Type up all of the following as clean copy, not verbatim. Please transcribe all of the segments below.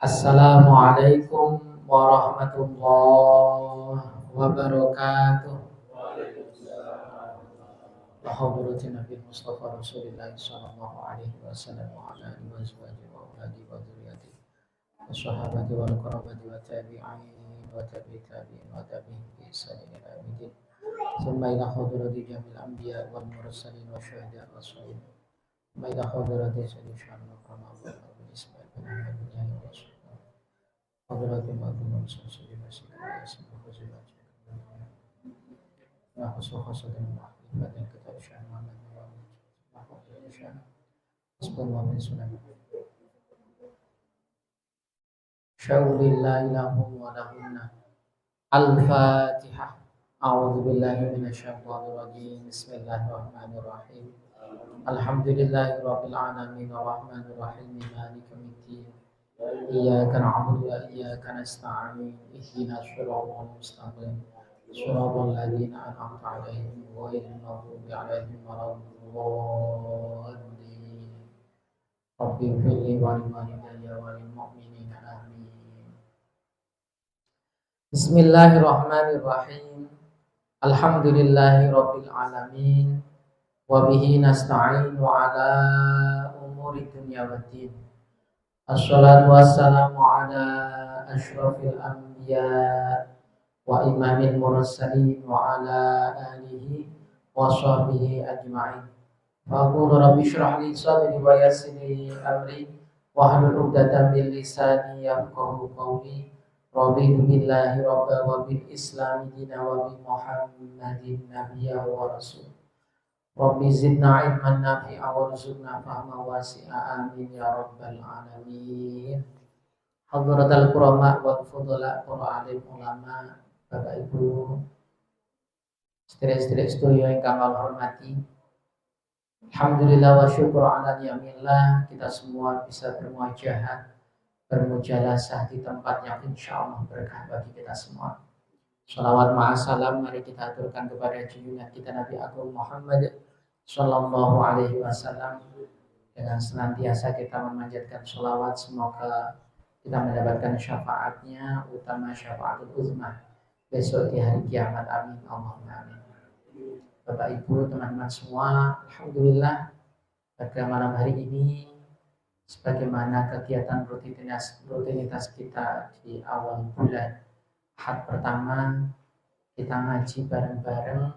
Assalamualaikum warahmatullahi wabarakatuh. Lahaduratin Nabi Mustafa Rasulullah sallallahu alaihi wasallam wa ala alihi wa sahbihi wa auladi wa dzurriyyatihi wa sahabati wal qarabati wa tabi'in wa tabi'in wa tabi'in bi ihsan ila yaumil din. Summa ila hadrati jamil anbiya wal mursalin wa syuhada wa sholihin. Summa ila hadrati sayyidina Muhammad wa ala alihi wa sahbihi. حضرات المأذون والسلسل المسيح والياسين وخزيمة ناقص وخصد المحب بعدين كتاب شأن محمد محفوظ شأن حسب الله من سنن شاء لا إله ولهن الفاتحة أعوذ بالله من الشيطان الرجيم بسم الله الرحمن الرحيم الحمد لله رب العالمين الرحمن الرحيم مالك يوم الدين إياك نعبد وإياك نستعين اهدنا الصراط المستقيم صراط الذين أنعمت عليهم غير المغضوب عليهم ولا الضالين رب اغفر لي ولوالدي وللمؤمنين آمين بسم الله الرحمن الرحيم الحمد لله رب العالمين وبه نستعين على أمور الدنيا والدين Assalatu wassalamu ala asyrafil anbiya wa imamil mursalin wa ala alihi wa sahbihi ajma'in. Faqulu rabbi syrah li sadri wa yassir li amri wa hlul 'uqdatam min lisani yafqahu qawli. Raditu billahi rabba wa bil islami dina wa bi Muhammadin nabiyya wa rasul. Rabbi zidna ilman nafi'a warzuqna fahma wasi'a amin ya rabbal alamin. Hadratal kurama wa fudala para alim ulama, Bapak Ibu, sedherek-sedherek sedaya ingkang kula hormati. Alhamdulillah wa syukur ala ni'amillah, kita semua bisa bermuajahat, bermujalasah di tempat yang insyaallah berkah bagi kita semua. Shalawat ma'asalam mari kita aturkan kepada junjungan kita Nabi Agung Muhammad Sallallahu alaihi wasallam. Dengan senantiasa kita memanjatkan sholawat, semoga kita mendapatkan syafaatnya, utama syafaatul uzma besok di hari kiamat. Amin Allahumma amin. Bapak Ibu teman-teman semua, alhamdulillah pada malam hari ini sebagaimana kegiatan rutinitas kita di awal bulan Ahad pertama, kita ngaji bareng-bareng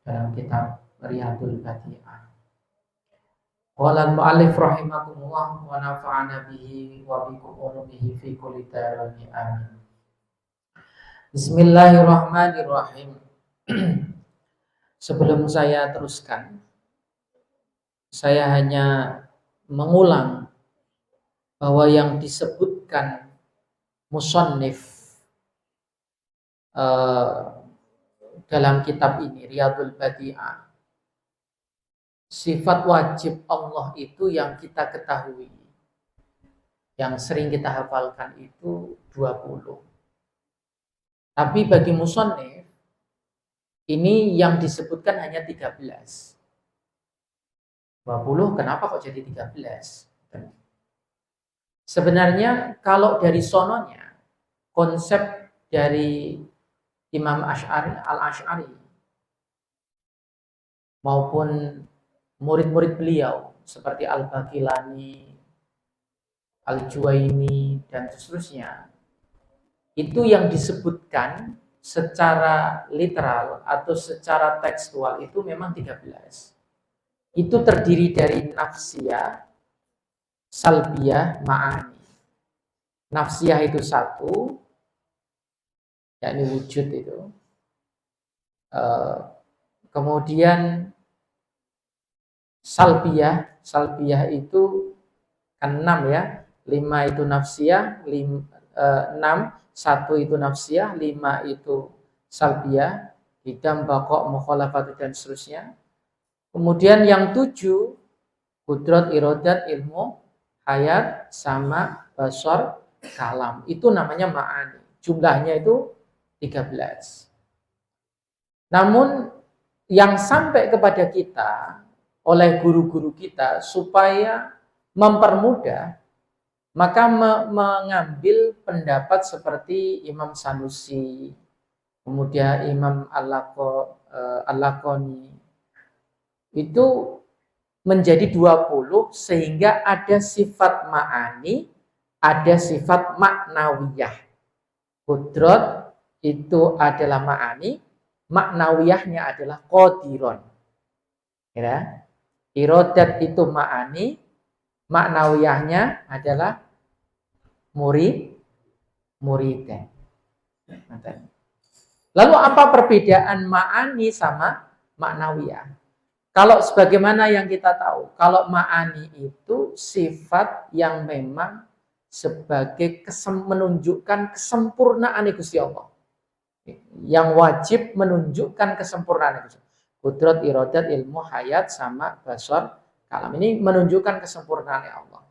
dalam kitab Riyadul Badi'ah. Qala al-mu'allif rahimakumullah wa nafa'ana bihi wa bikum ulumihi fi kulli darani amin. Bismillahirrahmanirrahim. Sebelum saya teruskan, saya hanya mengulang bahwa yang disebutkan musannif dalam kitab ini Riyadul Badi'ah, sifat wajib Allah itu yang kita ketahui, yang sering kita hafalkan itu 20. Tapi bagi musannif ini yang disebutkan hanya 13. 20 kenapa kok jadi 13? Sebenarnya kalau dari sononya, konsep dari Imam Al-Asy'ari maupun murid-murid beliau seperti Al-Baqilani, Al-Juwaini dan seterusnya, itu yang disebutkan secara literal atau secara tekstual itu memang 13. Itu terdiri dari nafsiyah, salbiyah, ma'ani. Nafsiyah itu 1, yakni wujud itu. Kemudian salbiyah itu kan 6 ya. 5 itu nafsiyah, 6, 1 itu nafsiyah, 5 itu salbiyah, hidam, baqo, mukhalafat dan seterusnya. Kemudian yang 7, qudrat, iradat, ilmu, hayat, sama, basar, kalam. Itu namanya ma'ani. Jumlahnya itu 13. Namun yang sampai kepada kita oleh guru-guru kita supaya mempermudah, maka mengambil pendapat seperti Imam Sanusi, kemudian Imam Al-Laqani, itu menjadi 20 sehingga ada sifat ma'ani, ada sifat maknawiyah. Qudrat itu adalah ma'ani, maknawiyahnya adalah qadiron. Ya. Irodat itu ma'ani, maknawiyahnya adalah muridan. Lalu apa perbedaan ma'ani sama maknawiyah? Kalau sebagaimana yang kita tahu, kalau ma'ani itu sifat yang memang sebagai menunjukkan kesempurnaan Gusti Allah. Yang wajib menunjukkan kesempurnaan Gusti Allah. Qudrat, iradat, ilmu, hayat, sama, basar, kalam. Ini menunjukkan kesempurnaan Allah.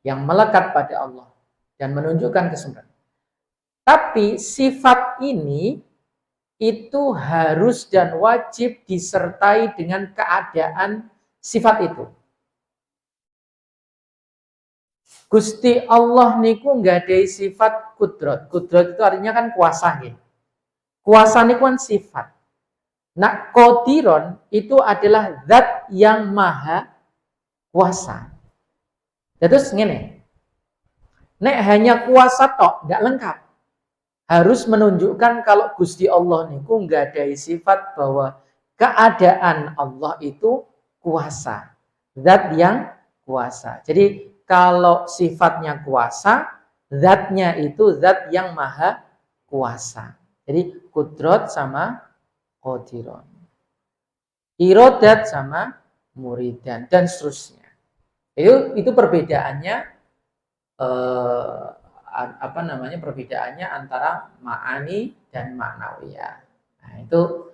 Yang melekat pada Allah. Dan menunjukkan kesempurnaan. Tapi sifat ini itu harus dan wajib disertai dengan keadaan sifat itu. Gusti Allah niku nggak ada sifat kudrat. Kudrat itu artinya kan kuasa nih. Kuasa niku kan sifat. Nah, qadiron itu adalah zat yang maha kuasa. Terus ngene. Nek hanya kuasa tok nggak lengkap. Harus menunjukkan kalau Gusti Allah niku nggak ada sifat bahwa keadaan Allah itu kuasa, zat yang kuasa. Jadi kalau sifatnya kuasa, zatnya itu zat yang maha kuasa. Jadi kudrat sama qadiron, irodat sama muridan dan seterusnya. Itu perbedaannya. Perbedaannya antara ma'ani dan maknawiyah. Nah, itu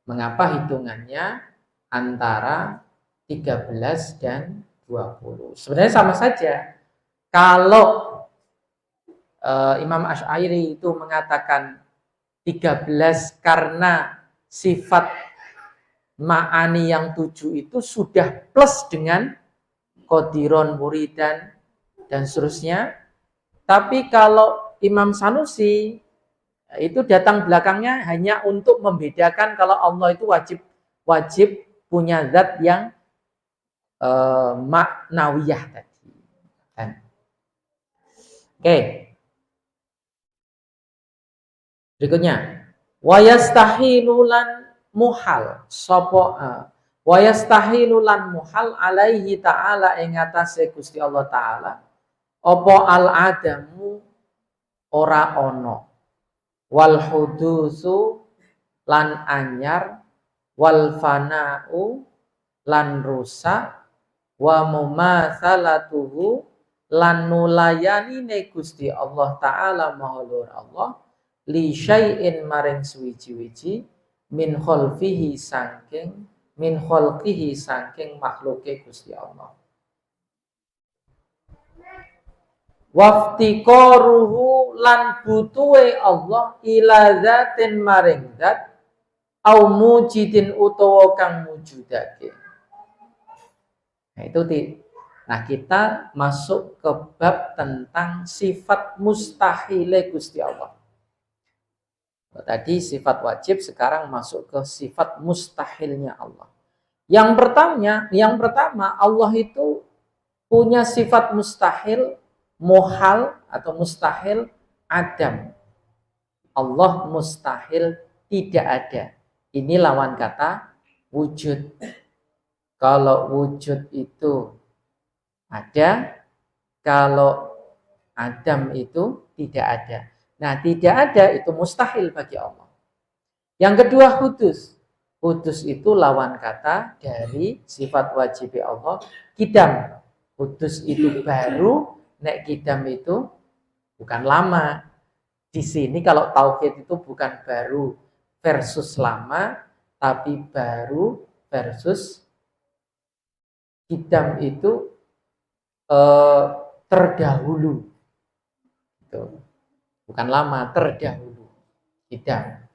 mengapa hitungannya antara 13 dan 20. Sebenarnya sama saja. Kalau Imam Asy'ari itu mengatakan 13 karena sifat ma'ani yang 7 itu sudah plus dengan qadiron, muridan dan seterusnya. Tapi kalau Imam Sanusi itu datang belakangnya hanya untuk membedakan kalau Allah itu wajib punya zat yang maknawiyah tadi. Oke. Berikutnya, wayastahilulan muhal sopo wayastahilulan muhal alaihi ta'ala ing atase Gusti Allah taala apa al adamu ora ono wal hudusu lan anyar wal fana'u lan rusak wa mumatsalatuhu lan nulayanine Gusti Allah taala maha luhur Allah li syai'in maring suwiji-wiji min khalqihi saking makhluke Gusti Allah. Waftiqaruhu lan butuhe Allah ila zatin maring zat au mujidin utawa kang mujudake. Nah itu kita masuk ke bab tentang sifat mustahile Gusti Allah. Tadi sifat wajib, sekarang masuk ke sifat mustahilnya Allah. Yang pertama Allah itu punya sifat mustahil, muhal atau mustahil adam. Allah mustahil tidak ada. Ini lawan kata wujud. Kalau wujud itu ada, kalau adam itu tidak ada. Nah, tidak ada itu mustahil bagi Allah. Yang kedua hudus. Hudus itu lawan kata dari sifat wajib Allah, kidam. Hudus itu baru, nek kidam itu bukan lama. Di sini kalau tauhid itu bukan baru versus lama, tapi baru versus kidam itu terdahulu. Itu. Bukan lama, terdahulu. Kidam.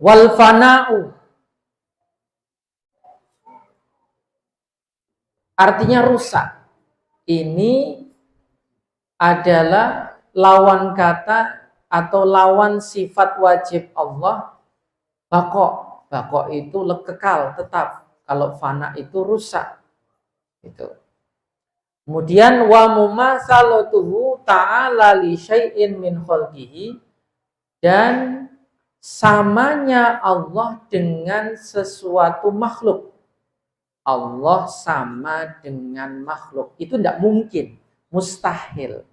Wal fana'u artinya rusak. Ini adalah lawan kata atau lawan sifat wajib Allah, baqo. Baqo itu kekal, tetap. Kalau fana itu rusak. Itu. Kemudian wa mumatsalatuhu ta'ala li syai'in min khalqihi, dan samanya Allah dengan sesuatu makhluk. Allah sama dengan makhluk. Itu tidak mungkin, mustahil.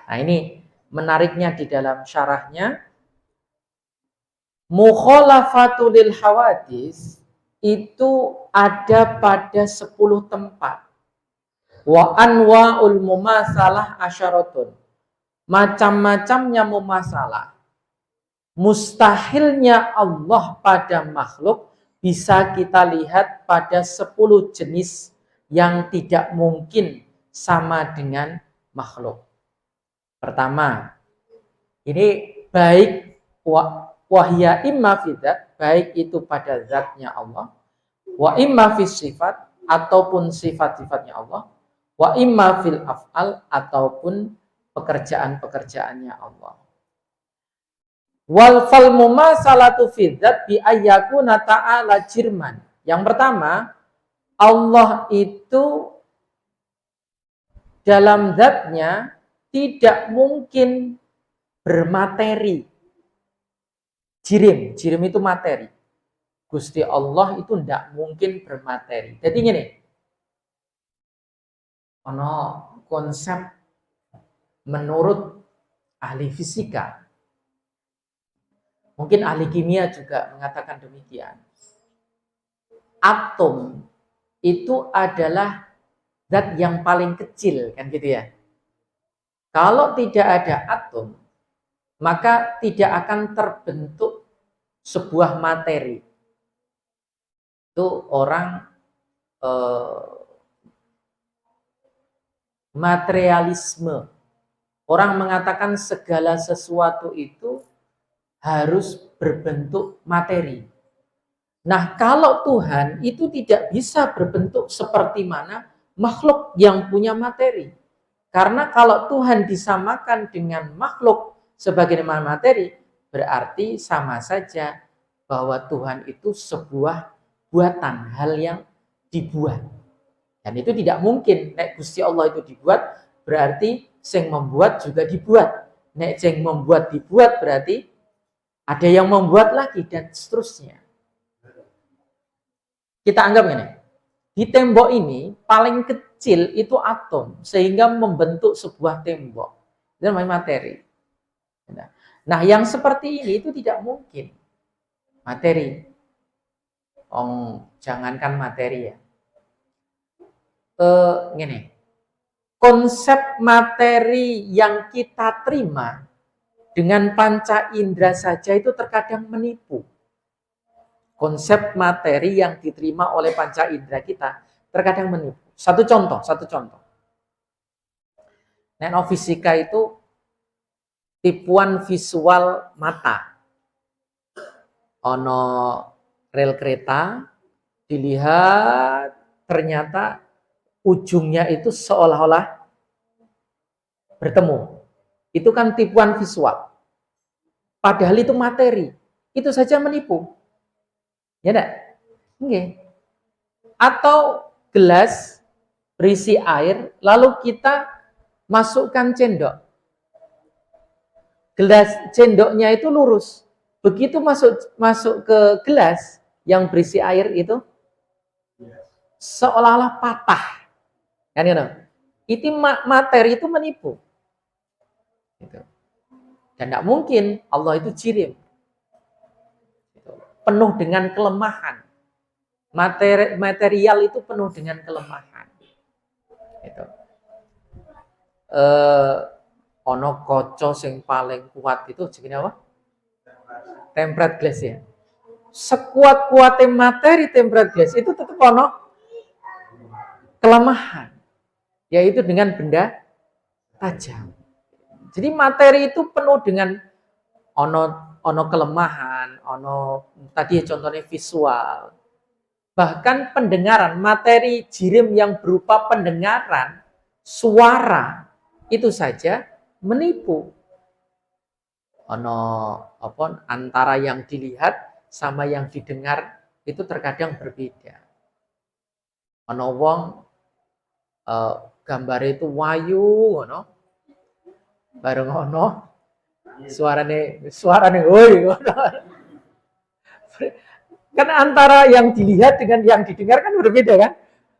Nah, ini menariknya di dalam syarahnya. Mukhalafatu lil hawadis itu ada pada 10 tempat. Wa anwa'ul mumasalah asyaratun. Macam-macamnya mumasalah. Mustahilnya Allah pada makhluk bisa kita lihat pada 10 jenis yang tidak mungkin sama dengan makhluk. Pertama, ini baik wahya imma fidzat, baik itu pada zatnya Allah, wa imma fis sifat, ataupun sifat-sifatnya Allah, wa imma fil af'al, ataupun pekerjaan-pekerjaannya Allah. Wal fal mumasalatu fidzat bi ayyakuna ta'ala jirman. Yang pertama, Allah itu dalam zatnya tidak mungkin bermateri. Jirim itu materi. Gusti Allah itu tidak mungkin bermateri. Jadi gini, ono konsep menurut ahli fisika, mungkin ahli kimia juga mengatakan demikian. Atom itu adalah zat yang paling kecil, kan gitu ya. Kalau tidak ada atom, maka tidak akan terbentuk sebuah materi. Itu orang materialisme. Orang mengatakan segala sesuatu itu harus berbentuk materi. Nah, kalau Tuhan itu tidak bisa berbentuk seperti mana makhluk yang punya materi. Karena kalau Tuhan disamakan dengan makhluk sebagai materi, berarti sama saja bahwa Tuhan itu sebuah buatan, hal yang dibuat. Dan itu tidak mungkin. Nek Gusti Allah itu dibuat, berarti sing membuat juga dibuat. Nek sing membuat dibuat, berarti ada yang membuat lagi, dan seterusnya. Kita anggap ini, di tembok ini paling kecil itu atom, sehingga membentuk sebuah tembok. Itu namanya materi. Nah, yang seperti ini itu tidak mungkin materi. Jangankan materi ya. Gini, konsep materi yang kita terima dengan panca indera saja itu terkadang menipu. Konsep materi yang diterima oleh panca indera kita terkadang menipu. Satu contoh. Nenofisika itu tipuan visual mata. Ono rel kereta, dilihat ternyata ujungnya itu seolah-olah bertemu. Itu kan tipuan visual. Padahal itu materi. Itu saja menipu. Ya enggak? Nggih. Atau gelas berisi air, lalu kita masukkan cendok. Gelas cendoknya itu lurus. Begitu masuk ke gelas yang berisi air itu seolah-olah patah. Kan gitu. Itu materi itu menipu. Gitu. Dan tidak mungkin Allah itu jirim. Penuh dengan kelemahan. Material itu penuh dengan kelemahan. Gitu. Ono kaca sing paling kuat itu jenenge apa? Tempered glass ya. Sekuat-kuatnya materi tempered glass itu tetap ono kelemahan, yaitu dengan benda tajam. Jadi materi itu penuh dengan ono kelemahan, ono tadi contohnya visual. Bahkan pendengaran, materi jirim yang berupa pendengaran, suara, itu saja menipu. Ono apa antara yang dilihat sama yang didengar itu terkadang berbeda. Ono wong gambare itu wayu ngono. Bareng ono suarane woi ngono. Kan antara yang dilihat dengan yang didengar kan berbeda kan?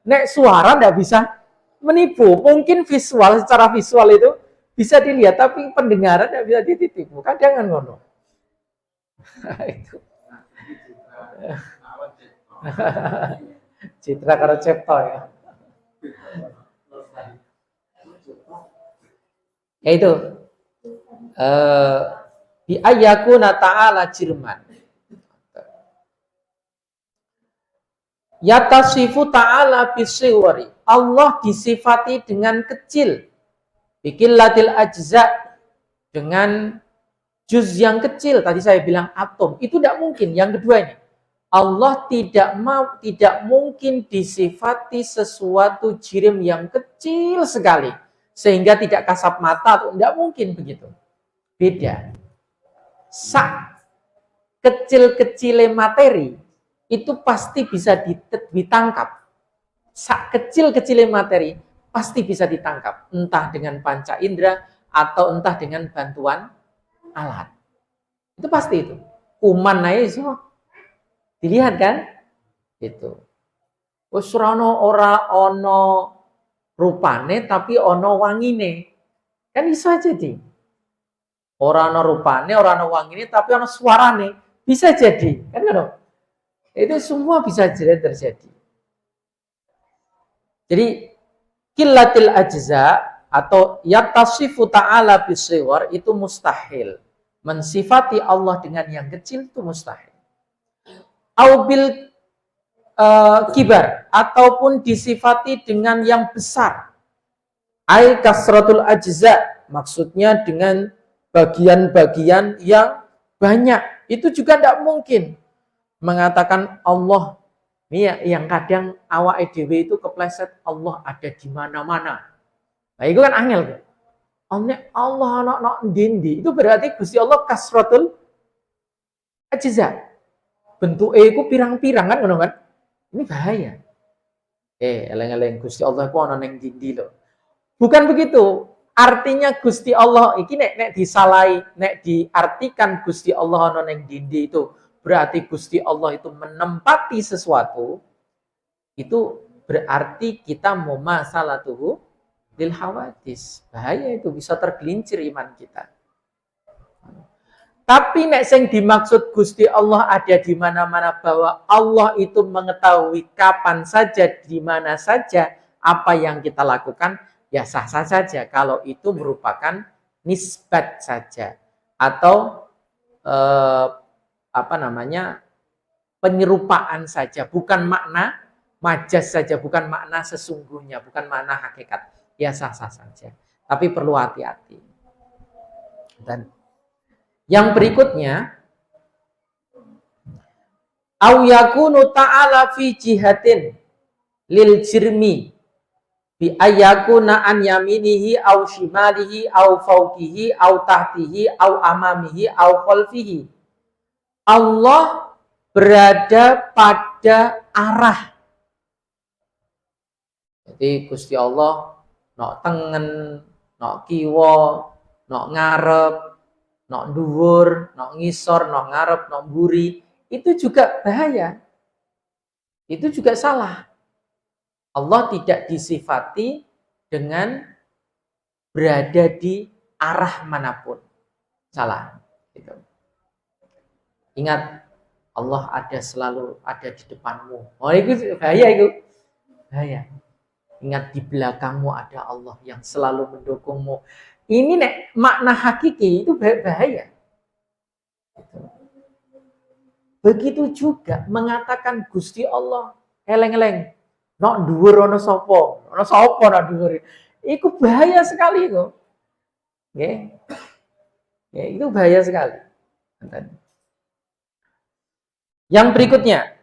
Nek suara ndak bisa menipu. Mungkin visual, secara visual itu bisa dilihat, tapi pendengaran ndak bisa ditipu. Kan jangan ngono. Itu. Citra karo cepto ya. Ya itu. Bi ayyakuna ta'ala jirman. Yatasifu ta'ala bisiwari. Allah disifati dengan kecil. Bikillatil ajza. Dengan juz yang kecil. Tadi saya bilang atom. Itu tidak mungkin. Yang kedua ini. Allah tidak mungkin disifati sesuatu jirim yang kecil sekali. Sehingga tidak kasat mata. Tidak mungkin begitu. Beda. Sak kecil-kecilnya materi itu pasti bisa ditangkap. Sak kecil-kecilnya materi pasti bisa ditangkap. Entah dengan panca indera atau entah dengan bantuan alat. Itu pasti itu. Kuman naik semua. Dilihat kan? Itu. Wis ora ono rupane tapi ono wangine. Kan iso jadi. Ora ono rupane, ora ono wangine tapi ono suarane. Bisa jadi. Kan ngono. Itu semua bisa terjadi. Jadi qillatil ajza atau yattasifu ta'ala bisiwar itu mustahil. Mensifati Allah dengan yang kecil itu mustahil. Aubil kibar ataupun disifati dengan yang besar. Ai kasratul ajza, maksudnya dengan bagian-bagian yang banyak. Itu juga tidak mungkin. Mengatakan Allah, ini yang kadang awak dhewe itu kepleset Allah ada di mana-mana. Nah, itu kan angel. Allah ana ndi, itu berarti Gusti Allah kasratul ajza. Bentuke iku pirang-pirang kan ngono kan? Ini bahaya. Eleng-eleng Gusti Allah ku ana ning ndi lho. Bukan begitu. Artinya Gusti Allah iki nek disalahi, nek diartikan Gusti Allah ana ning ndi itu berarti Gusti Allah itu menempati sesuatu, itu berarti kita mumasalatuhu lil hawadis. Bahaya itu, bisa tergelincir iman kita. Tapi nek sing dimaksud Gusti Allah ada di mana-mana, bahwa Allah itu mengetahui kapan saja, di mana saja apa yang kita lakukan, ya sah-sah saja kalau itu merupakan nisbat saja atau penyerupaan saja, bukan makna majas saja, bukan makna sesungguhnya, bukan makna hakikat. Ya sah-sah saja. Tapi perlu hati-hati. Dan yang berikutnya, au yakunu ta'ala fi jihatin lil jirmi bi ayyakuna an yaminihi au shimalihi au fauqihi au tahtihi au amamihi au khalfihi. Allah berada pada arah. Jadi Gusti Allah nok tengen, nok kiwa, nok ngarep, nok dhuwur, nok ngisor, nok ngarep, nok mburi, itu juga bahaya. Itu juga salah. Allah tidak disifati dengan berada di arah manapun. Salah. Gitu. Ingat, Allah selalu ada di depanmu. Oh, itu bahaya itu. Bahaya. Ingat, di belakangmu ada Allah yang selalu mendukungmu. Ini makna hakiki itu bahaya. Begitu juga mengatakan Gusti Allah eleng-eleng. Nok dhuwur ana sapa? Ana sapa nak dhuwur? Iku bahaya sekali itu. Nggih. Ya, itu bahaya sekali. Yang berikutnya,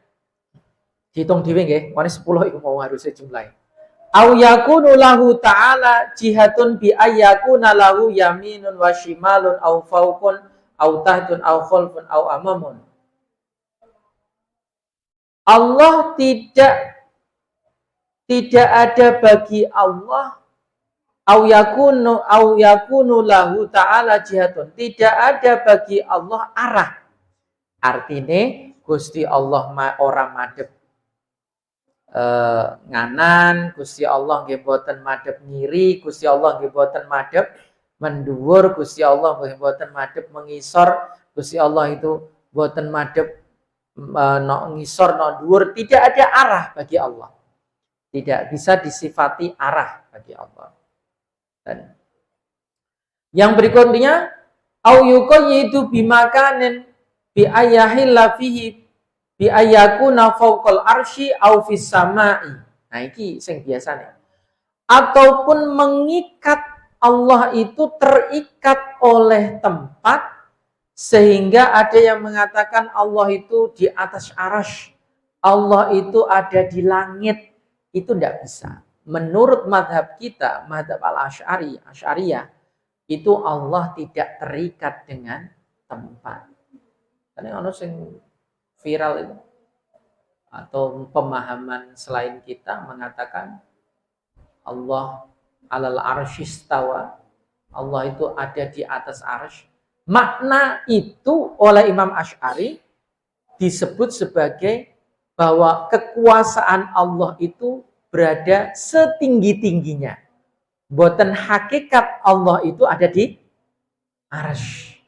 hitung dhewe nggih, wani 10 iku mau harusnya jumlahe. Au yakunu lahu ta'ala jihatun bi ayyakuna lahu yaminun wa shimalun au fawqun au tahtun au khalfun au amamun. Allah tidak ada bagi Allah au yakunu lahu ta'ala jihatun. Tidak ada bagi Allah arah. Artinya Gusti Allah orang madhep nganan, Gusti Allah nggih boten madhep ngiri, Gusti Allah nggih boten madhep mendhuwur, Gusti Allah nggih boten madhep mengisor, Gusti Allah itu boten madhep ngisor no dhuwur. Tidak ada arah bagi Allah. Tidak bisa disifati arah bagi Allah. Dan yang berikutnya au yuqayyidu bimakanin bi ayahilla fihi bi ayyakuna fawqal arsy au fis samai. Nah iki sing biasane. Ataupun mengikat Allah itu terikat oleh tempat sehingga ada yang mengatakan Allah itu di atas arsy, Allah itu ada di langit. Itu tidak bisa. Menurut madhab kita, madhab al-Asy'ariyah, itu Allah tidak terikat dengan tempat. Karena ono sing viral itu atau pemahaman selain kita mengatakan Allah alal arsyistawa, Allah itu ada di atas arsy. Makna itu oleh Imam Asy'ari disebut sebagai bahwa kekuasaan Allah itu berada setinggi-tingginya. Boten hakikat Allah itu ada di arsy.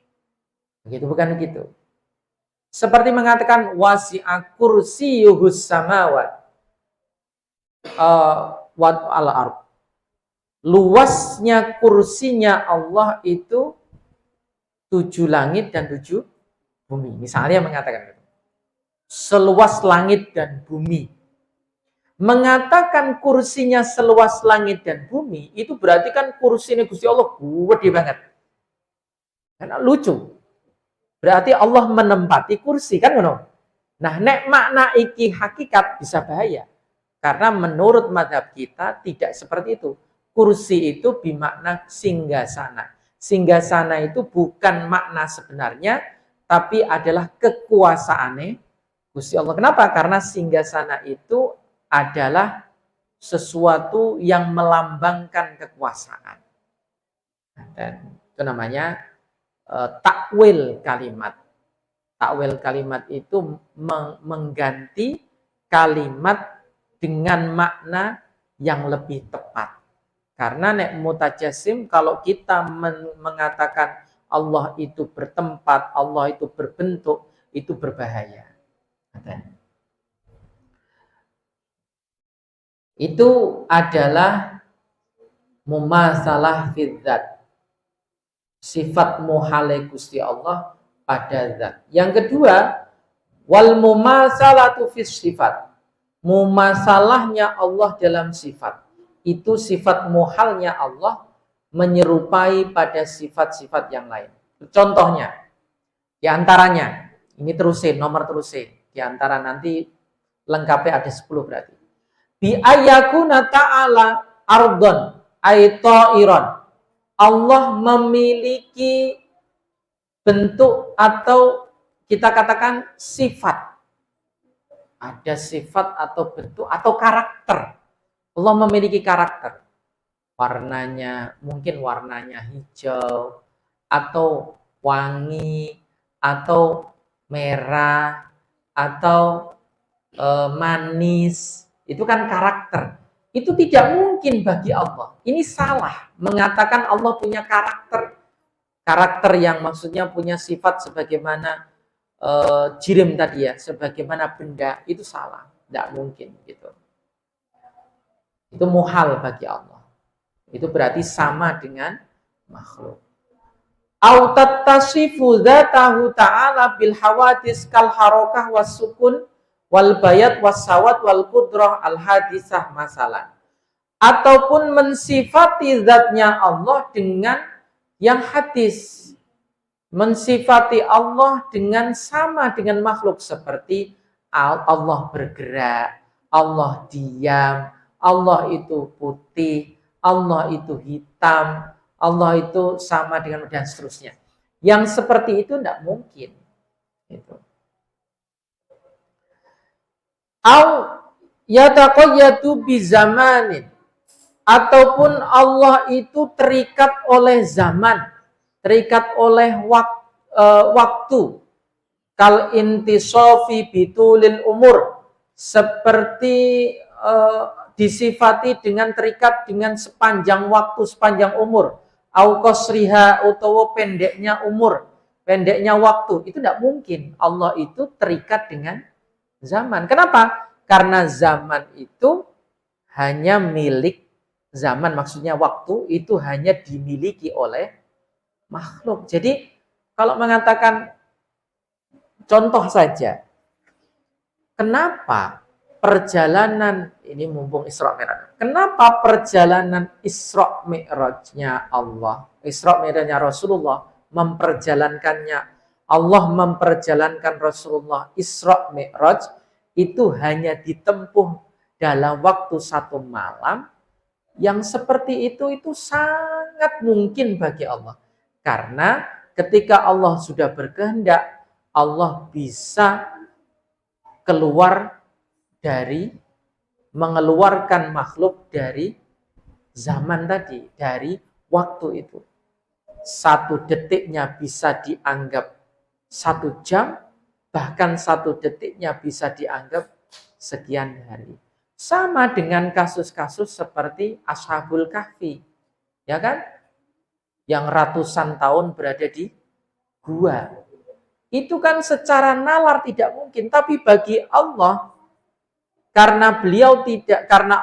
Begitu bukan begitu? Seperti mengatakan wasi'a kursiyyuhus samawat wal ardh. Luasnya kursinya Allah itu 7 langit dan 7 bumi. Misalnya mengatakan itu. Seluas langit dan bumi. Mengatakan kursinya seluas langit dan bumi, itu berarti kan kursinya Gusti Allah gede banget. Karena lucu. Berarti Allah menempati kursi, kan ngono. Nah, nek makna iki hakikat bisa bahaya. Karena menurut mazhab kita tidak seperti itu. Kursi itu bermakna singgasana. Singgasana itu bukan makna sebenarnya, tapi adalah kekuasaannya Gusti Allah. Kenapa? Karena singgasana itu adalah sesuatu yang melambangkan kekuasaan. Dan itu namanya takwil kalimat. Takwil kalimat itu mengganti kalimat dengan makna yang lebih tepat. Karena nek mutajasim, kalau kita mengatakan Allah itu bertempat, Allah itu berbentuk, itu berbahaya. Itu adalah mumasalah fidzat, sifat muhale Gusti Allah pada zat. Yang kedua, wal mumasalatu fis sifat, mumasalahnya Allah dalam sifat. Itu sifat muhalnya Allah menyerupai pada sifat-sifat yang lain. Contohnya, diantaranya, ini terusin, nomor terusin. Diantara nanti lengkapnya ada 10 berarti. Bi ayyakuna ta'ala ardon aitairon. Allah memiliki bentuk atau kita katakan sifat. Ada sifat atau bentuk atau karakter. Allah memiliki karakter. Warnanya, mungkin warnanya hijau, atau wangi, atau merah, atau manis. Itu kan karakter. Itu tidak mungkin bagi Allah. Ini salah. Mengatakan Allah punya karakter. Karakter yang maksudnya punya sifat sebagaimana jirim tadi ya. Sebagaimana benda. Itu salah. Tidak mungkin gitu. Itu muhal bagi Allah. Itu berarti sama dengan makhluk. Au tattasifu dzatahu ta'ala bil hawadis kal harakah was sukun wal bayat was sawat wal qudrah al hadisah masalan. Ataupun mensifati zatnya Allah dengan yang hadis. Mensifati Allah dengan sama dengan makhluk seperti Allah bergerak, Allah diam, Allah itu putih, Allah itu hitam, Allah itu sama dengan dan seterusnya. Yang seperti itu tidak mungkin. Gitu. Au yataqayyadu bi zamanin, ataupun Allah itu terikat oleh zaman, terikat oleh waktu. Kal intisofi bitulil umur, seperti disifati dengan terikat dengan sepanjang waktu, sepanjang umur. Au qasriha, utawa pendeknya umur, pendeknya waktu. Itu tidak mungkin. Allah itu terikat dengan zaman. Kenapa? Karena zaman itu hanya milik zaman, maksudnya waktu itu hanya dimiliki oleh makhluk. Jadi kalau mengatakan, contoh saja, kenapa perjalanan ini mumpung Isra Mi'raj, kenapa perjalanan Isra Mi'rajnya Allah, Isra Mi'rajnya Rasulullah, memperjalankannya Allah, memperjalankan Rasulullah Isra Mi'raj itu hanya ditempuh dalam waktu 1 malam? Yang seperti itu sangat mungkin bagi Allah. Karena ketika Allah sudah berkehendak, Allah bisa keluar dari, mengeluarkan makhluk dari zaman tadi, dari waktu itu. 1 detiknya bisa dianggap 1 jam, bahkan 1 detiknya bisa dianggap sekian hari. Sama dengan kasus-kasus seperti Ashabul Kahfi, ya kan? Yang ratusan tahun berada di gua. Itu kan secara nalar tidak mungkin, tapi bagi Allah, karena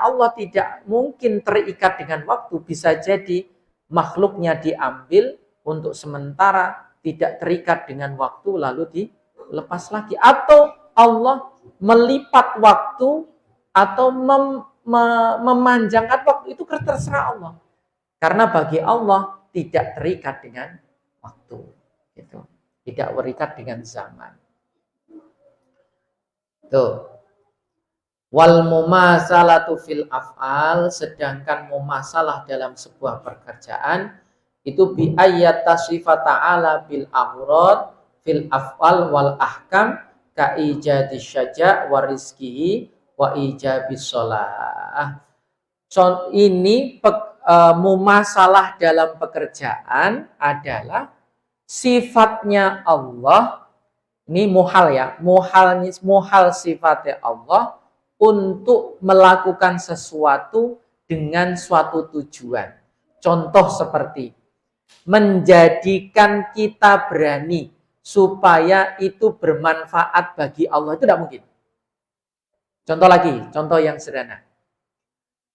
Allah tidak mungkin terikat dengan waktu, bisa jadi makhluknya diambil untuk sementara, tidak terikat dengan waktu, lalu dilepas lagi. Atau Allah melipat waktu atau memanjangkan waktu, itu terserah Allah. Karena bagi Allah tidak terikat dengan waktu, gitu. Tidak terikat dengan zaman. Tuh. Wal mumasalatu fil af'al, sedangkan mumasalah dalam sebuah pekerjaan itu bi ayyata sifat ta'ala bil amrad fil af'al wal ahkam ka ijadi syaja' wa rizkihi wa ijabis sholah. Ini mumasalah dalam pekerjaan adalah sifatnya Allah. Ini muhal ya, muhal sifatnya Allah untuk melakukan sesuatu dengan suatu tujuan. Contoh seperti menjadikan kita berani supaya itu bermanfaat bagi Allah, itu tidak mungkin. Contoh lagi, contoh yang sederhana.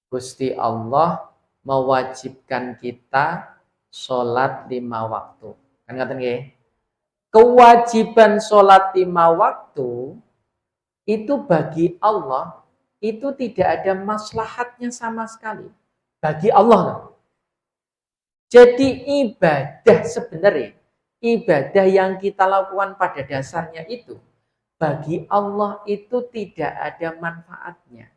Gusti Allah mewajibkan kita sholat 5 waktu. Kan ngaten nggih? Kewajiban sholat 5 waktu itu bagi Allah itu tidak ada maslahatnya sama sekali. Bagi Allah. Jadi ibadah sebenarnya, ibadah yang kita lakukan pada dasarnya itu, bagi Allah itu tidak ada manfaatnya.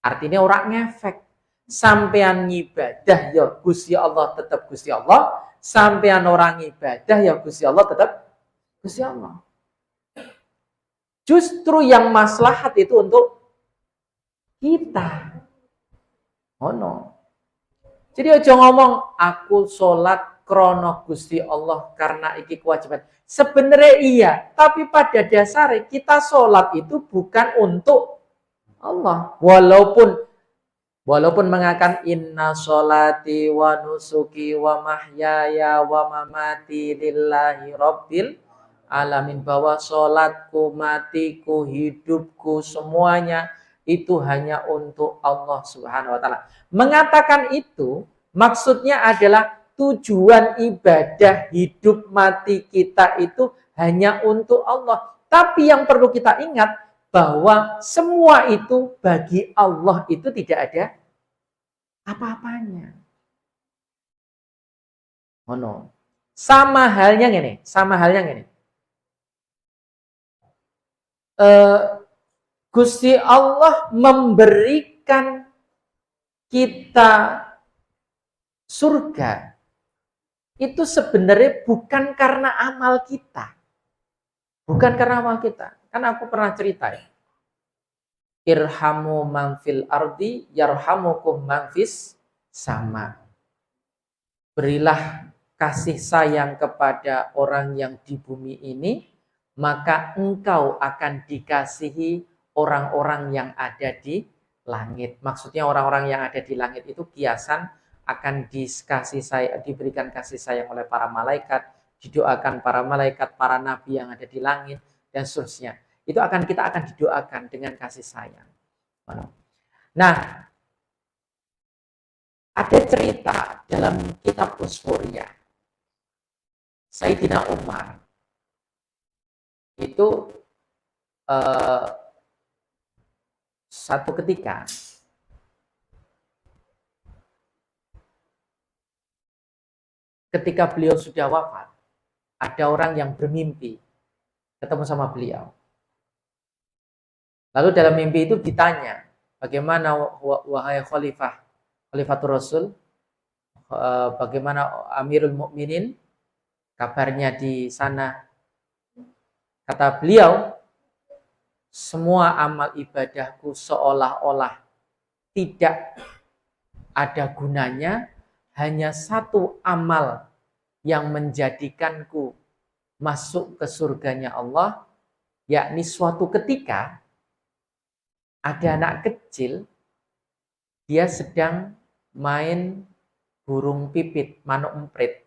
Artinya orang ngefek. Sampean ibadah ya Gusti Allah tetap Gusti Allah. Sampean orang ibadah ya Gusti Allah tetap Gusti Allah. Justru yang maslahat itu untuk kita. Oh no. Jadi aja ngomong aku sholat krono Gusti Allah karena iki kewajiban. Sebenarnya iya, tapi pada dasarnya kita sholat itu bukan untuk Allah. Walaupun mengatakan inna sholati wa nusuki wa mahyaya wa mamati lillahi rabbil alamin, bahwa sholatku, matiku, hidupku, semuanya itu hanya untuk Allah Subhanahu wa ta'ala. Mengatakan itu maksudnya adalah tujuan ibadah hidup mati kita itu hanya untuk Allah. Tapi yang perlu kita ingat bahwa semua itu bagi Allah itu tidak ada apa-apanya. Oh no. Sama halnya gini. Gusti Allah memberikan kita surga itu sebenarnya bukan karena amal kita. Bukan karena amal kita. Kan aku pernah cerita ya. Irhamu man fil ardi yarhamukum man fis sama. Berilah kasih sayang kepada orang yang di bumi ini, maka engkau akan dikasihi orang-orang yang ada di langit. Maksudnya orang-orang yang ada di langit itu kiasan akan diberikan kasih sayang oleh para malaikat, didoakan para malaikat, para nabi yang ada di langit, dan seterusnya. Itu kita akan didoakan dengan kasih sayang. Nah, ada cerita dalam kitab Usfuria. Sayyidina Umar itu satu ketika beliau sudah wafat, ada orang yang bermimpi ketemu sama beliau. Lalu dalam mimpi itu ditanya, bagaimana wahai Khalifatul Rasul, bagaimana Amirul Mukminin, kabarnya di sana? Kata beliau, semua amal ibadahku seolah-olah tidak ada gunanya, hanya satu amal yang menjadikanku masuk ke surganya Allah, yakni suatu ketika ada anak kecil, dia sedang main burung pipit, manuk emprit.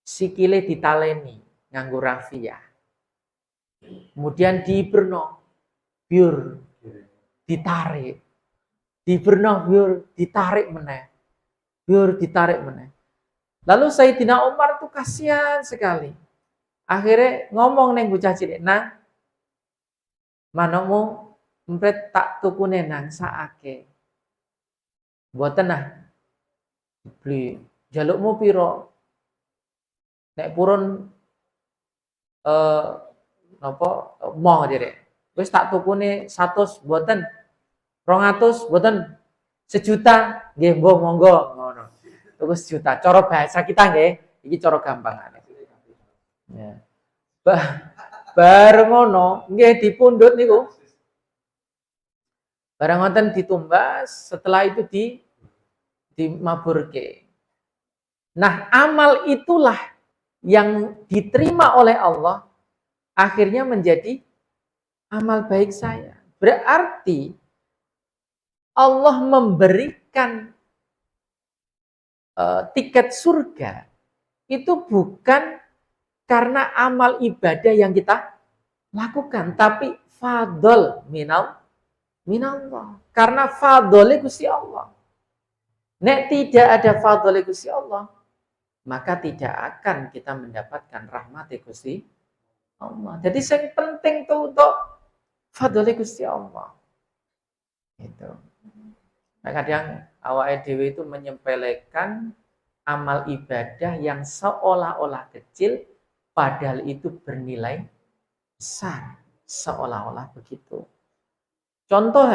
Sikile ditaleni nganggo rafia. Kemudian diiberno, biur ditarik. Diiberno, biur ditarik meneh. Biur ditarik meneh. Lalu Sayyidina Umar itu kasihan sekali. Akhirnya ngomong neng bocah cilik, "Nang, manukmu emprit tak tukune nang saake." Mboten nah. Beli jalukmu piro? Nek purun napa moh direk. Wis tak tukune 100 mboten. 200 mboten. 1 juta nggih mbok monggo ngono. Tuku 1 juta. Cara bahasa kita nggih, iki cara gampangane. Ya. Bareng ngono nggih dipundhut niku. Barang ngoten ditumbas, setelah itu dimaburke. Nah, amal itulah yang diterima oleh Allah akhirnya menjadi amal baik saya. Berarti Allah memberikan tiket surga itu bukan karena amal ibadah yang kita lakukan, tapi fadl minallah. Karena fadlnya Gusti Allah. Nek tidak ada fadlnya Gusti Allah, maka tidak akan kita mendapatkan rahmat Gusti Allah. Jadi yang penting tuh untuk fadlnya Gusti Allah. Itu. Nah, kadang awake dhewe itu menyepelekan amal ibadah yang seolah-olah kecil, padahal itu bernilai besar, seolah-olah begitu. Contoh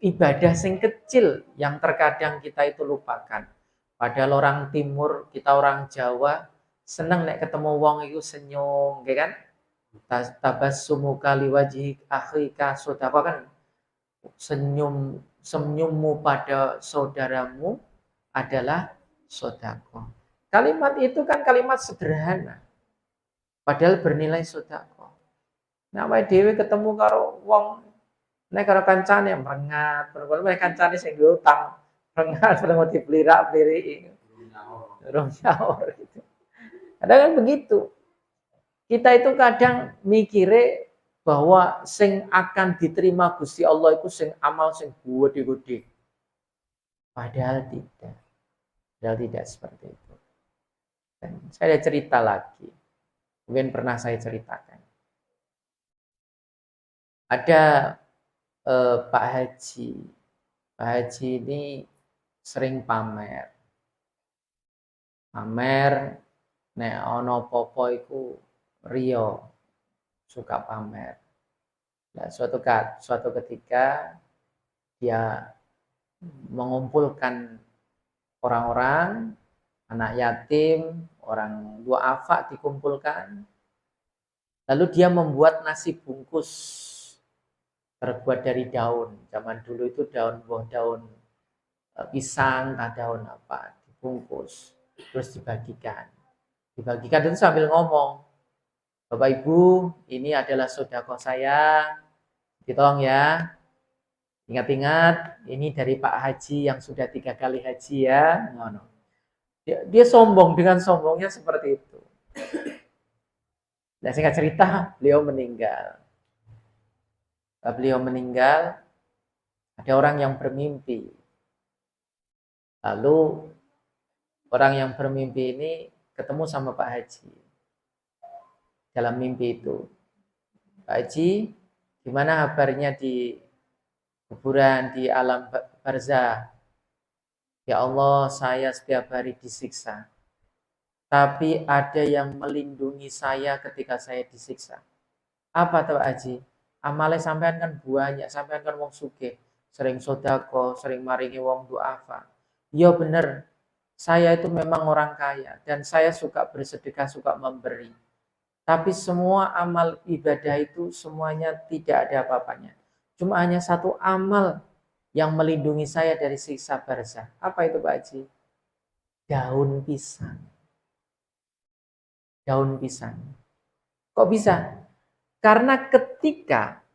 ibadah sing kecil yang terkadang kita itu lupakan. Padahal orang timur, kita orang Jawa seneng nek ketemu wong itu senyum, ya kan? Tabassumu kali wajhi akhika sedekah kan, senyummu pada saudaramu adalah sedekah. Kalimat itu kan kalimat sederhana, padahal bernilai sedekah. Nah, wae dhewe ketemu karo wong nek karo kancane merengat, nek kancane sing duwe utang, merengat mau dipelirak-peliriki. Durung nyaur gitu. Kadang kan begitu. Kita itu kadang mikire bahwa sing akan diterima Gusti Allah itu sing amal sing gede-gede. Padahal tidak. Padahal tidak seperti itu. Dan saya ada cerita lagi. Mungkin pernah saya ceritakan. Ada Pak Haji. Pak Haji ini sering pamer. Pamer nek ana apa-apa iku riya, suka pamer. Nah, suatu ketika dia mengumpulkan orang-orang, anak yatim, orang duafa dikumpulkan. Lalu dia membuat nasi bungkus terbuat dari daun. Zaman dulu itu daun pisang, daun apa, dibungkus, terus dibagikan. Dibagikan itu sambil ngomong, Bapak Ibu, ini adalah sedekah saya, ditolong ya. Ingat-ingat, ini dari Pak Haji yang sudah 3 kali haji ya. No. Dia sombong, dengan sombongnya seperti itu. Nah, singkat cerita, beliau meninggal. Beliau meninggal, ada orang yang bermimpi. Lalu orang yang bermimpi ini ketemu sama Pak Haji. Dalam mimpi itu, Pak Haji, gimana kabarnya di kuburan, di alam barzah? Ya Allah, saya setiap hari disiksa. Tapi ada yang melindungi saya ketika saya disiksa. Apa tuh Pak Haji? Amale sampean kan banyak, sampean kan wong sugih, sering sodako, sering maringi wong duafa. Ya bener, saya itu memang orang kaya dan saya suka bersedekah, suka memberi. Tapi semua amal ibadah itu semuanya tidak ada apa-apanya. Cuma hanya satu amal yang melindungi saya dari siksa barzah. Apa itu Pak Haji? Daun pisang. Daun pisang. Kok bisa? Karena ketika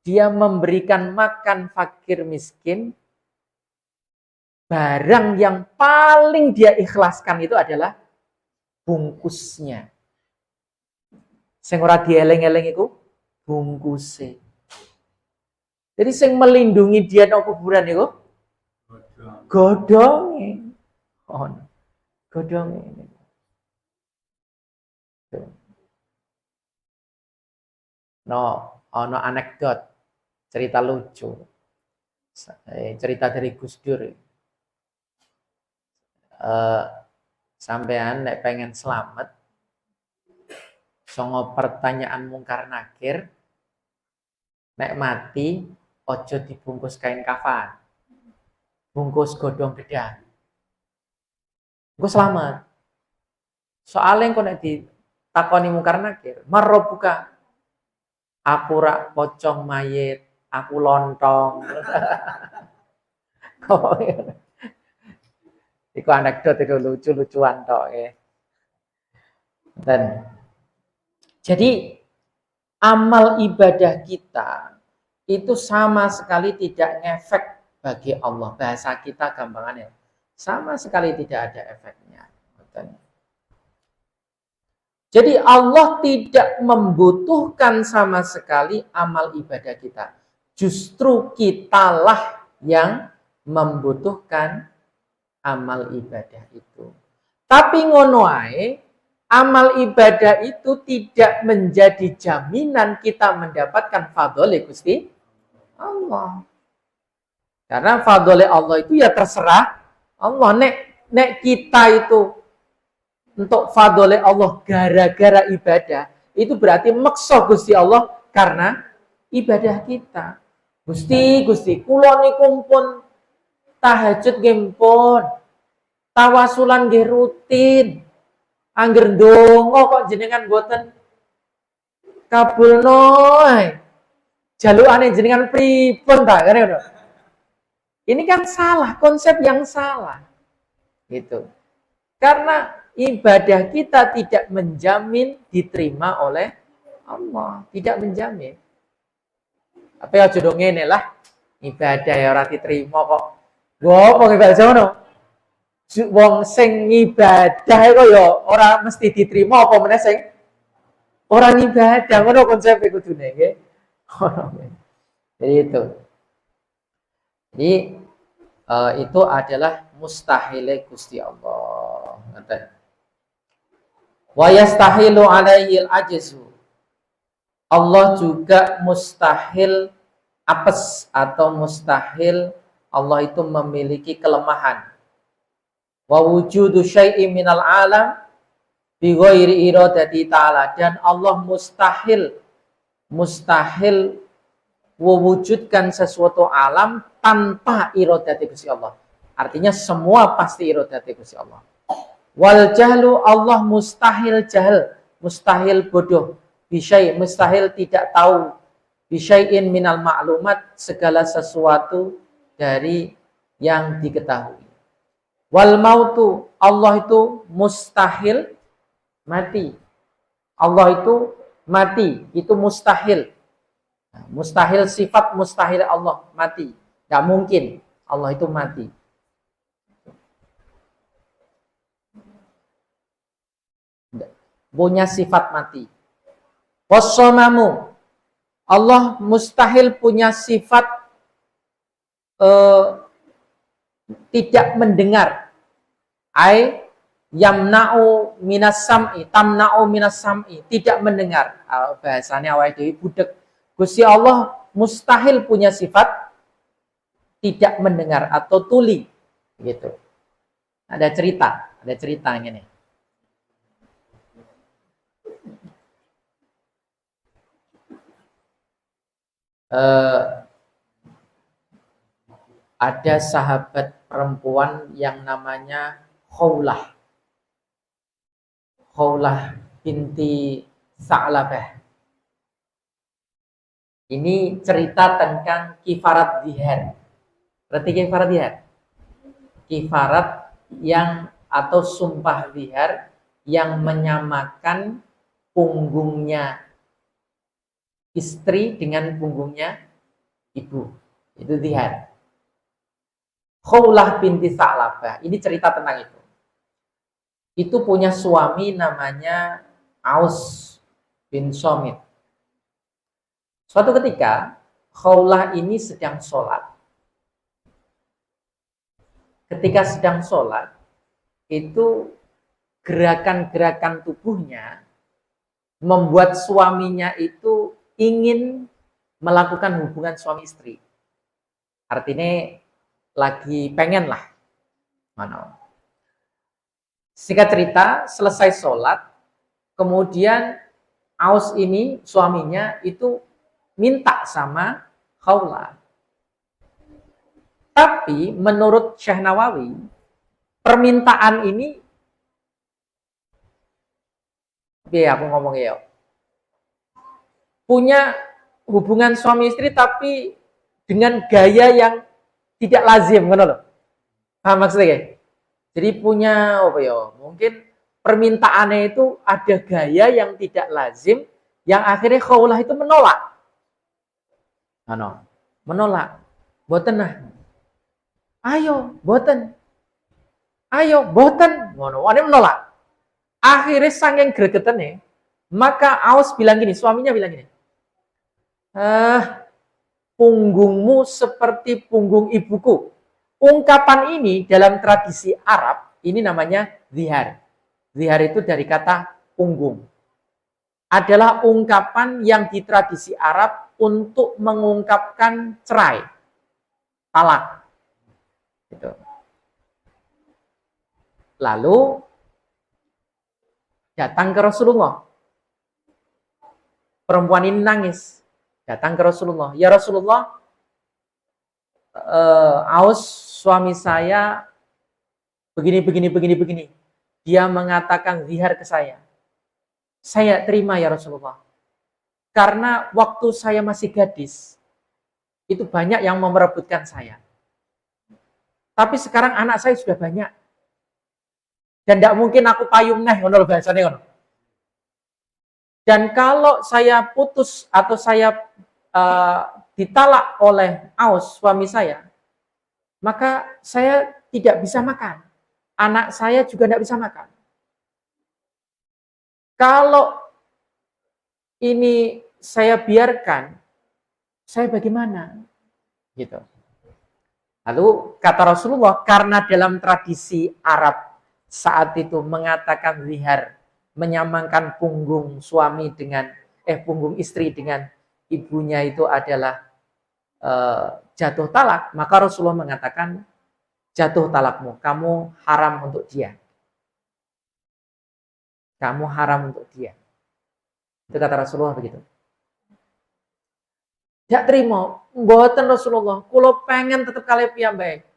dia memberikan makan fakir miskin, barang yang paling dia ikhlaskan itu adalah bungkusnya. Sing ora dieleng-eleng itu bungkusnya. Jadi sing melindungi dia nang kuburan itu godhonge. Oh, godhonge ini. No, ono anekdot, cerita lucu. Cerita dari Gus Dur. Sampean nek pengen selamat, songo pertanyaan mungkar nakir, nek mati ojo dibungkus kain kafan, bungkus godhong gedang. Engko selamat. Soalnya engko nek ditakoni mungkar nakir, marrobuka, aku rak pocong mayit, aku lontong. Iku anekdot itu lucu-lucuan tok ya. Dan jadi amal ibadah kita itu sama sekali tidak ngefek bagi Allah. Bahasa kita gampangannya sama sekali tidak ada efeknya. Jadi Allah tidak membutuhkan sama sekali amal ibadah kita. Justru kitalah yang membutuhkan amal ibadah itu. Tapi ngono ae, amal ibadah itu tidak menjadi jaminan kita mendapatkan fadhole Gusti Allah. Karena fadhole Allah itu ya terserah Allah. Nek kita itu untuk fadhole Allah gara-gara ibadah, itu berarti maksa Gusti Allah karena ibadah kita. Gusti, kula niku pun tahajud nggih pun, tawasulan nggih rutin. Angger ndonga kok jenengan boten kabulno. Jalukane jenengan pripun ta? Ini kan salah, konsep yang salah. Gitu. Karena ibadah kita tidak menjamin diterima oleh Allah, tidak menjamin. Apa ya jodoh ngene lah, ibadah ya ora diterima kok. Ngopo ibadah ngono? Wong sing ibadah kok ya ora mesti diterima apa meneh sing ora ibadah, ngono konsepe kudune nggih. Jadi itu. Jadi itu adalah mustahile Gusti Allah. Ngoten. Wa yastahilu alaihi al-ajzu. Allah juga mustahil apes atau mustahil Allah itu memiliki kelemahan. Wa wujudu syai'in minal alam bi ghairi iradati ta'ala, dan Allah mustahil mewujudkan sesuatu alam tanpa iradati Gusti Allah. Artinya semua pasti iradati Gusti Allah. Wal jahlu Allah mustahil jahil, mustahil bodoh, bisyai mustahil tidak tahu, bisyai'in minal ma'lumat segala sesuatu dari yang diketahui. Wal mautu Allah itu mustahil mati. Allah itu mati, itu mustahil. Mustahil sifat mustahil Allah mati. Tidak mungkin Allah itu mati. Punya sifat mati. Wassamamu Allah mustahil punya sifat tidak mendengar. Ai yamna'u minas sam'i, tamna'u minas sam'i, tidak mendengar. Bahasanya awake dhewe budek. Gusti Allah mustahil punya sifat tidak mendengar atau tuli gitu. Ada cerita ini. Ada sahabat perempuan yang namanya Khawlah binti Sa'labah. Ini cerita tentang kifarat zihar. Berarti kifarat zihar? Kifarat yang atau sumpah zihar yang menyamakan punggungnya istri dengan punggungnya ibu. Itu zihar. Khawlah binti Sa'labah. Ini cerita tentang itu. Itu punya suami namanya Aus bin Somit. Suatu ketika, Khawlah ini sedang sholat. Ketika sedang sholat, itu gerakan-gerakan tubuhnya membuat suaminya itu ingin melakukan hubungan suami istri. Artinya lagi pengen lah. Singkat cerita, selesai sholat, kemudian Aus ini, suaminya itu minta sama Khawlah. Tapi menurut Syekh Nawawi, permintaan ini, aku ngomong ya, punya hubungan suami istri tapi dengan gaya yang tidak lazim, kan loh? Paham maksudnya? Jadi punya apa ya? Mungkin permintaannya itu ada gaya yang tidak lazim, yang akhirnya Khawlah itu menolak. Menolak. Boten nah. Ayo, boten. Ngono, menolak. Akhirnya saking gregetane, maka Aus bilang gini, suaminya bilang gini. Punggungmu seperti punggung ibuku. Ungkapan ini dalam tradisi Arab, ini namanya zihar. Zihar itu dari kata punggung. Adalah ungkapan yang di tradisi Arab untuk mengungkapkan cerai, talak. Gitu. Lalu datang ke Rasulullah. Perempuan ini nangis. Datang ke Rasulullah. Ya Rasulullah, Aus suami saya begini. Dia mengatakan zihar ke saya. Saya terima ya Rasulullah. Karena waktu saya masih gadis, itu banyak yang memerebutkan saya. Tapi sekarang anak saya sudah banyak. Dan tidak mungkin aku payung neh, ngono bahasane ngono. Dan kalau saya putus atau saya ditalak oleh Aus, suami saya, maka saya tidak bisa makan. Anak saya juga tidak bisa makan. Kalau ini saya biarkan, saya bagaimana? Gitu. Lalu kata Rasulullah, karena dalam tradisi Arab saat itu mengatakan zihar, menyamakan punggung suami dengan punggung istri dengan ibunya itu adalah jatuh talak, maka Rasulullah mengatakan jatuh talakmu, kamu haram untuk dia. Kamu haram untuk dia. Itu kata Rasulullah begitu. Gak terima, mboten Rasulullah, kula pengen tetep kalih piyambake.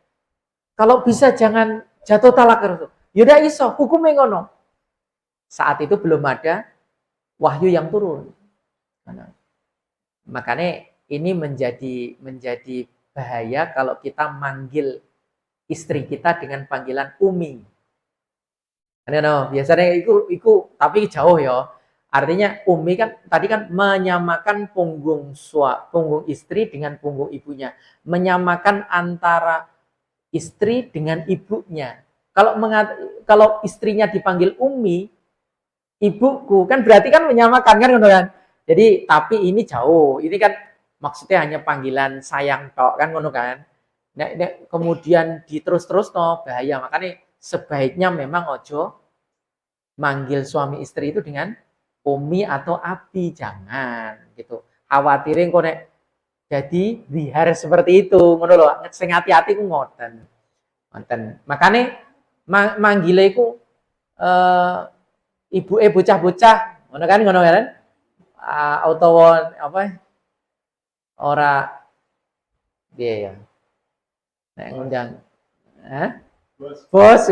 Kalau bisa jangan jatuh talak Rasul. Yaudah iso, hukumnya ngono. Saat itu belum ada wahyu yang turun. Makanya ini menjadi bahaya kalau kita manggil istri kita dengan panggilan Umi. Biasanya itu tapi jauh ya. Artinya Umi kan tadi kan menyamakan punggung istri dengan punggung ibunya, menyamakan antara istri dengan ibunya. Kalau istrinya dipanggil Umi, ibuku kan berarti kan menyamakan kan. Jadi tapi ini jauh. Ini kan maksudnya hanya panggilan sayang tok kan ngono kan. Nek kemudian diterus-terus bahaya. Makanya sebaiknya memang ojo manggil suami istri itu dengan Umi atau Abi, jangan gitu. Khawatirin kok nek jadi bihar seperti itu, ngono lho. Sing hati-hati ku ngoten. Ngoten. Makane manggile iku ibuke bocah-bocah, ngono kan? Utawa apa? Ora piye ya. Nek ngundang Bos.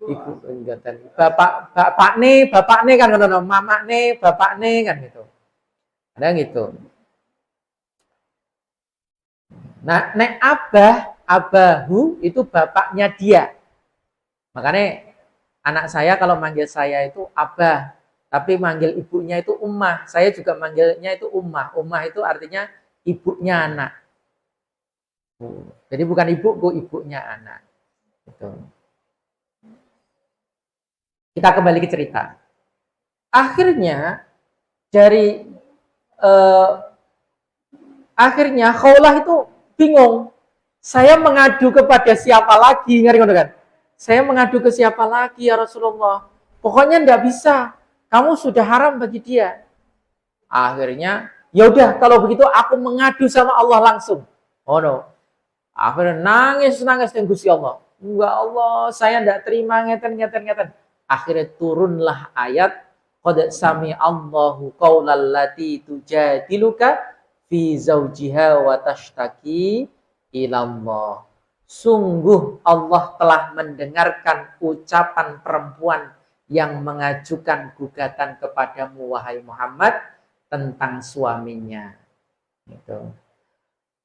Ibu penggatan bapakne kan ngono, mamakne, bapakne kan gitu. Ada gitu. Nah, nek abahu itu bapaknya dia. Makanya anak saya kalau manggil saya itu abah, tapi manggil ibunya itu ummah. Saya juga manggilnya itu ummah. Ummah itu artinya ibunya anak. Jadi bukan ibuku, ibunya anak. Gitu. Kita kembali ke cerita. Akhirnya dari akhirnya Khawlah itu bingung. Saya mengadu kepada siapa lagi, ngerti kan? Saya mengadu ke siapa lagi ya Rasulullah? Pokoknya enggak bisa. Kamu sudah haram bagi dia. Akhirnya, ya udah kalau begitu aku mengadu sama Allah langsung. Oh no. Akhirnya nangis dengan Gusti Allah. Enggak Allah, saya enggak terima ngeten. Akhirnya turunlah ayat qad sami Allahu qaulal lati tujadiluka fi zaujiha wa tashtaki ilallah. Sungguh Allah telah mendengarkan ucapan perempuan yang mengajukan gugatan kepadamu wahai Muhammad tentang suaminya. Gitu.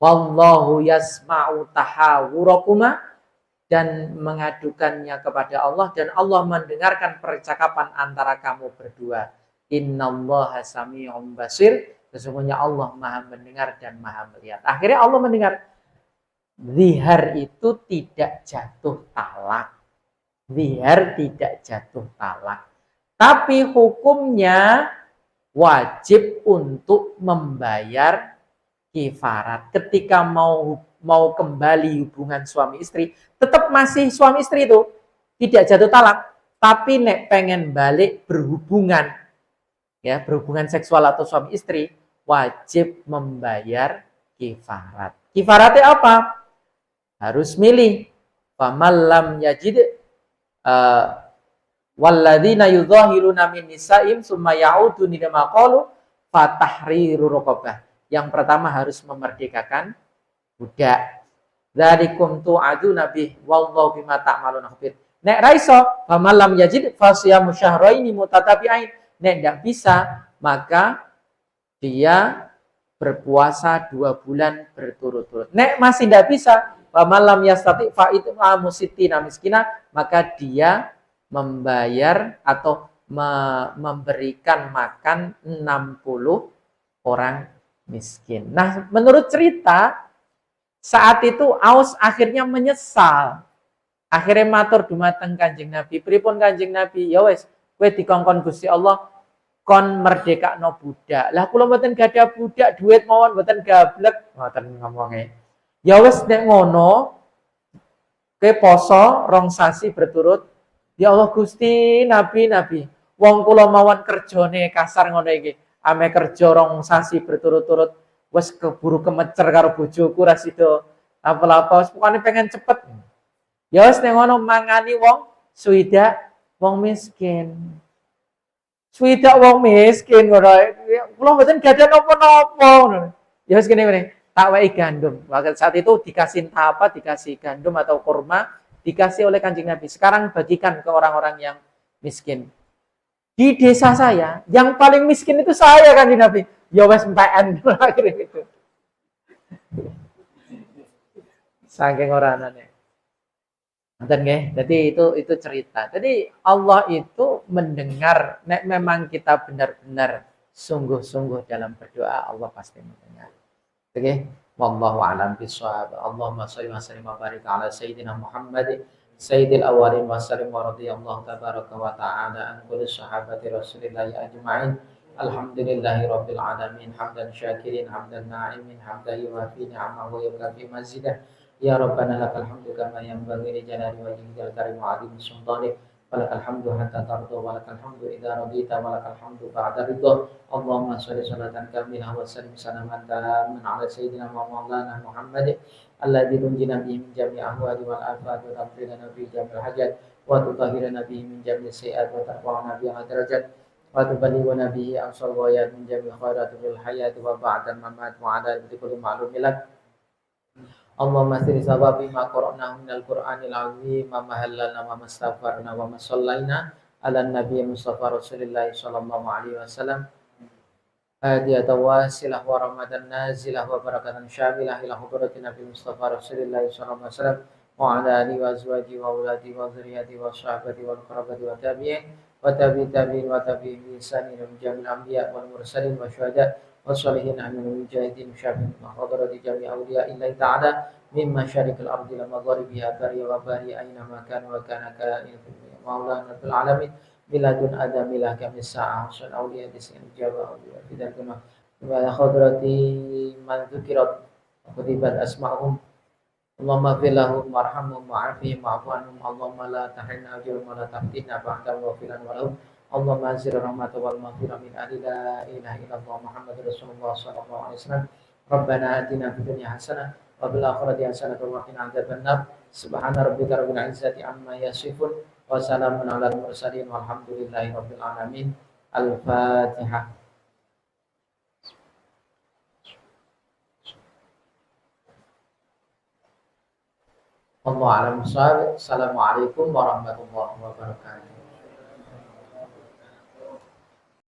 Wallahu yasma'u tahawurakuma, dan mengadukannya kepada Allah, dan Allah mendengarkan percakapan antara kamu berdua. Innallaha sami'un basir, sesungguhnya Allah Maha mendengar dan Maha melihat. Akhirnya Allah mendengar. Zihar itu tidak jatuh talak. Zihar tidak jatuh talak. Tapi hukumnya wajib untuk membayar kifarat. Ketika mau kembali hubungan suami istri, tetap masih suami istri itu tidak jatuh talak, tapi nek pengen balik berhubungan, ya berhubungan seksual atau suami istri, wajib membayar kifarat. Kifaratnya apa? Harus milih. Famallam yajid walladzina yudhahiruna min nisa'im summa ya'udun lima qalu fatahriru raqabah. Yang pertama harus memerdekakan budak. Dzalikum tu'aduna bih wallahu bima ta'maluna khabir. Nek ra iso, famallam yajid fasyamu syahraini mutatabi'ain. Nek ndak bisa, maka dia berpuasa 2 bulan berturut-turut. Nek masih ndak bisa, famallam yastati fa it'amu sittina miskina, maka dia membayar atau memberikan makan 60 orang miskin. Nah, menurut cerita saat itu Aus akhirnya menyesal. Akhirnya matur dumateng Kanjeng Nabi. Pripun Kanjeng Nabi? Ya wis, kowe dikongkon Gusti Allah kon merdekakno budak. Lah kula mboten gadah budak, duit mawon mboten gablek. Ngoten ngomongnya. Ya wis nek ngono, kowe poso 2 sasi berturut. Ya Allah Gusti, Nabi. Wong kula mawon kerjane kasar ngono iki. Ame kerja 2 sasi berturut-turut. Wes keburu kemecer karo bojoku ra sida apa-apa, pokoknya pengen cepet. Ya wis nek ngono mangani wong suida wong miskin. Swidak wong miskin ngono. Kula mboten gadah napa-napa ngono. Ya wis kene tak wae gandum. Maka saat itu dikasih apa? Dikasih gandum atau kurma, dikasih oleh Kanjeng Nabi. Sekarang bagikan ke orang-orang yang miskin. Di desa saya, yang paling miskin itu saya Kanjeng Nabi. Ya wes MPN akhirnya gitu. Saking ora anane. Nonton nggih. Jadi itu cerita. Jadi Allah itu mendengar nek memang kita benar-benar sungguh-sungguh dalam berdoa, Allah pasti mendengar. Oke. Wallahu a'lam bishawab. Allahumma shalli wa sallim wa barik ala sayyidina Muhammad sayyidil awwalin wa sallim wa radhiyallahu tabaraka wa ta'ala an kulli sahabati Rasulillah ajma'in. Alhamdulillahi rabbil alamin hamdan syakirin hamdan na'imin hamdan yuwafi ni'amahu wa yukafi mazidah. Ya Rabbana lakal hamdu kama yanbaghi li jalali wajhikal karim wa 'azimi sultanik. Walakal hamdu hatta tarda walakal hamdu idza radita walakal hamdu ba'da ridha. Allahumma shalli salatan kamilah wa sallim salaman tamman ala sayyidina wa maulana Muhammad alladzi tunjina bihi min jami'i ahwali wal afat wa taqdirana bihi jami'al hajat wa tutahhirana bihi min jami'i sayi'at wa tarfa'una bihi derajat wa tuballighuna bihi aqsal ghayat min jami'i khairati fil hayati wa ba'da mamat wa ala kulli ma'lumin lak. Allahumma sirri sababi ma qara'na minal Qur'anil azim ma mahallana wa mastaghfarna wa masallaina ala nabiy Mustafa Rasulillah sallallahu alaihi wasallam hadiyatan wasilah wa rahmatan nazilah wa barakatan syamilah ila hadratin Nabi Mustafa Rasulillah sallallahu alaihi wasallam wa ala alihi wa azwajihi wa auladihi wa dzurriyyatihi wa sahabati wal qarabati wa tabi'in wa tabi'in wa tabi'in bi ihsanin min jamil anbiya wal mursalin wa syuhada والصالحين من المجاهدين وشافعين وحضرة جميع أولياء الله تعالى من مشارق الأرض إلى مغاربها بري وبري أينما كان وكان كائن مولانا في العالمين بلاد آدم إلى كم الساعة حسن أولياء دسين إجابة أولياء في ذلك وحضرة من ذكرت وكتبت أسماءهم اللهم اغفر لهم وارحمهم وعافهم واعف عنهم اللهم لا تحرمنا أجرهم ولا تفتنا بعدهم واغفر لنا ولهم اللهم انزل الرحمة والمغفرة من أهل لا إله إلا الله محمد رسول الله صلى الله عليه وسلم ربنا آتنا في الدنيا حسنة وفي الآخرة حسنة وقنا عذاب النار سبحان ربك رب العزة عما يصفون وسلام على المرسلين والحمد لله رب العالمين الفاتحة. الله أعلم. Assalamualaikum warahmatullahi wabarakatuh.